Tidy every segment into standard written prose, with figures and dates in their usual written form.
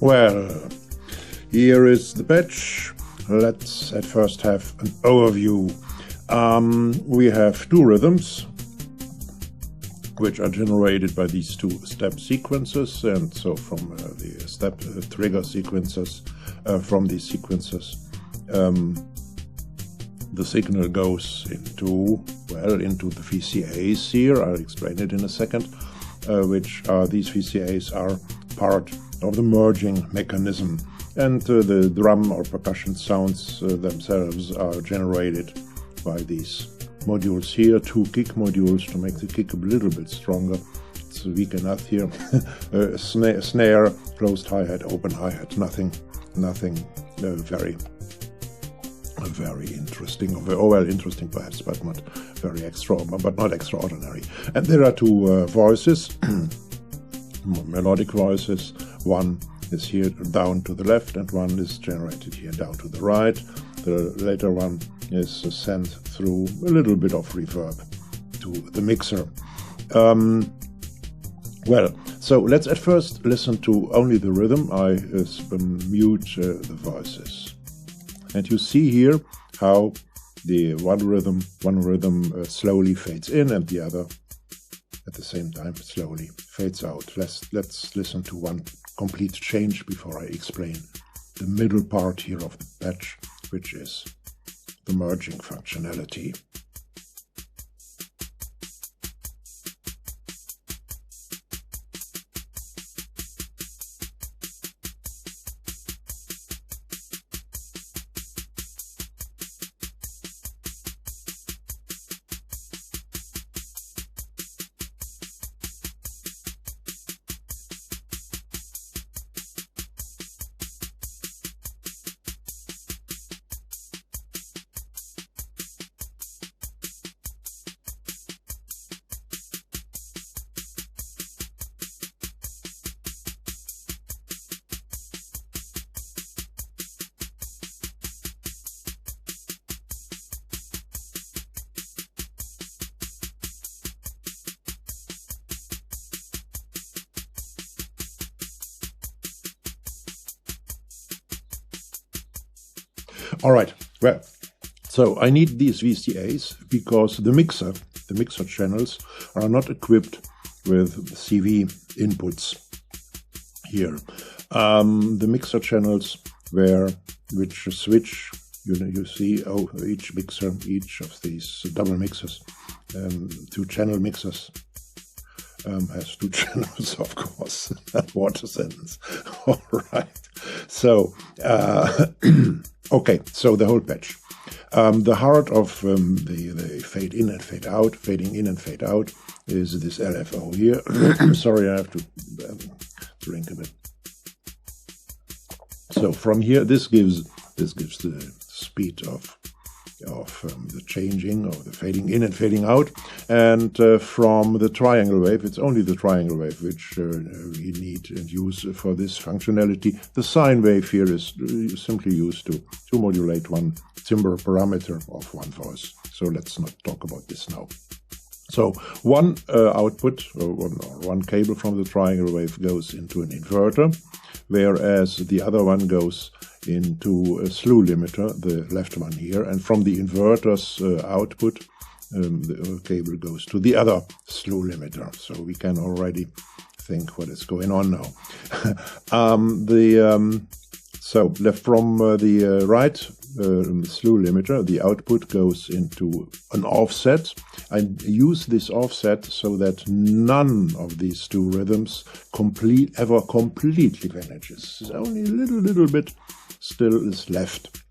Well, here is the patch. Let's at first have an overview. We have two rhythms, which are generated by these two step sequences, and so from the step trigger sequences, from these sequences, the signal goes into the VCAs here. I'll explain it in a second, which are these VCAs are part of the merging mechanism, and the drum or percussion sounds themselves are generated by these modules here, two kick modules to make the kick a little bit stronger. It's weak enough here. Snare, closed hi-hat, open hi-hat, nothing very interesting, or well, interesting perhaps, but not very not extraordinary. And there are two voices, melodic voices. One is here down to the left, and one is generated here down to the right. The later one is sent through a little bit of reverb to the mixer. Well, so let's at first listen to only the rhythm. I mute the voices. And you see here how the one rhythm slowly fades in, and the other at the same time slowly fades out. Let's listen to one complete change before I explain the middle part here of the patch, which is the merging functionality. All right, well, so I need these VCAs because the mixer channels are not equipped with CV inputs here. The mixer channels which switch, you see, each of these double mixers, two channel mixers, has two channels, of course. Water sentence. All right. So, okay, so the whole patch. The heart of the fade in and fade out, fading in and fade out, is this LFO here. Sorry, I have to drink a bit. So from here, this gives the speed of the changing, of the fading in and fading out. And from the triangle wave, it's only the triangle wave which we need and use for this functionality. The sine wave here is simply used to modulate one timbre parameter of one voice. So let's not talk about this now. So one output, or one cable from the triangle wave goes into an inverter, whereas the other one goes into a slew limiter, the left one here, and from the inverter's output, the cable goes to the other slew limiter. So we can already think what is going on now. So left from the right slew limiter, the output goes into an offset. I use this offset so that none of these two rhythms ever completely vanishes. There's only a little bit still is left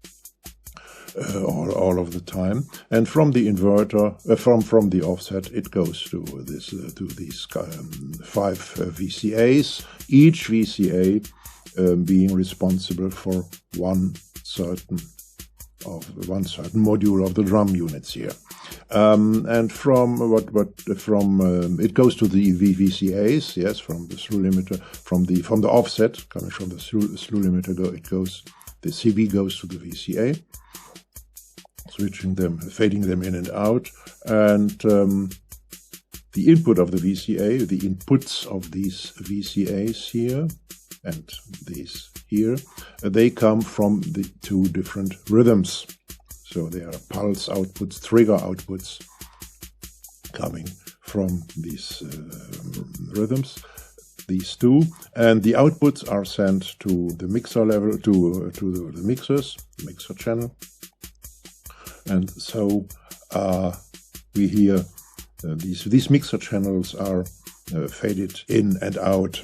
all of the time. And from the inverter, from the offset, it goes to these 5 VCAs. Each VCA being responsible for one certain module of the drum units here, and from it goes to the VCAs, yes, from the slew limiter, from the offset coming from the slew limiter, the CV goes to the VCA, switching them, fading them in and out, and the input of the VCA, the inputs of these VCAs here, and these here, they come from the two different rhythms. So they are pulse outputs, trigger outputs coming from these rhythms, these two, and the outputs are sent to the mixer level, to the mixer channel, and so we hear these mixer channels are faded in and out.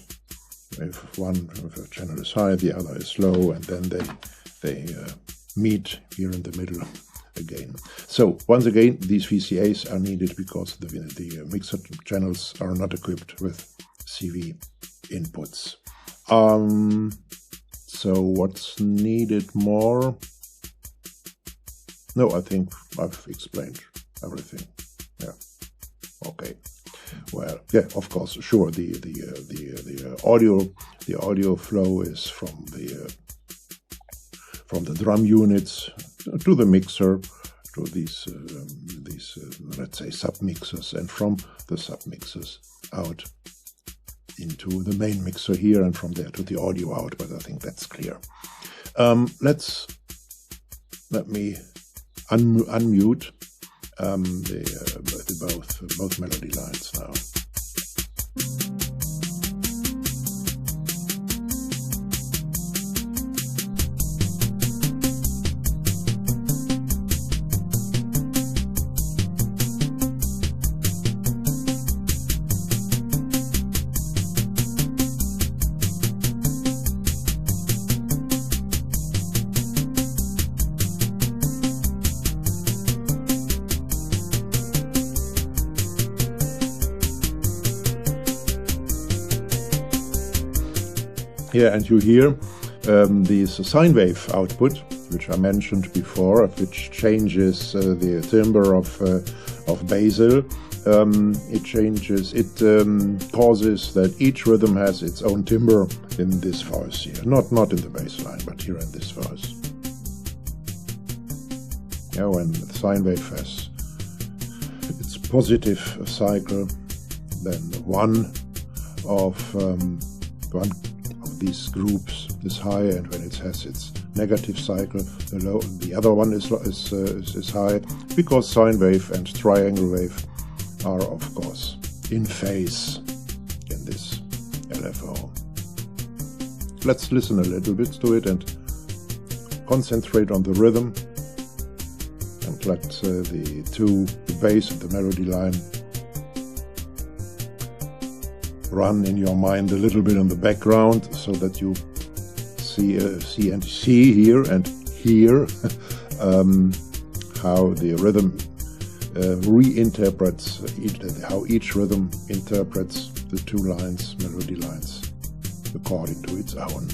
If one channel is high, the other is low, and then they meet here in the middle again. So once again, these VCAs are needed because the mixer channels are not equipped with CV inputs. So what's needed more? No, I think I've explained everything. Yeah. Okay. Well, yeah, of course, sure. The audio flow is from the drum units to the mixer, to these let's say submixers, and from the submixers out into the main mixer here, and from there to the audio out. But I think that's clear. Let me unmute both melody lines now. Yeah, and you hear this sine wave output, which I mentioned before, which changes the timbre of basal. It causes that each rhythm has its own timbre in this voice here, not in the bass line, but here in this voice. Yeah, when the sine wave has its positive cycle, then one of these groups is high, and when it has its negative cycle, the other one is high, because sine wave and triangle wave are, of course, in phase in this LFO. Let's listen a little bit to it and concentrate on the rhythm, and let the bass and the melody line run in your mind a little bit in the background, so that you see here and hear how the rhythm reinterprets, how each rhythm interprets the two lines, melody lines, according to its own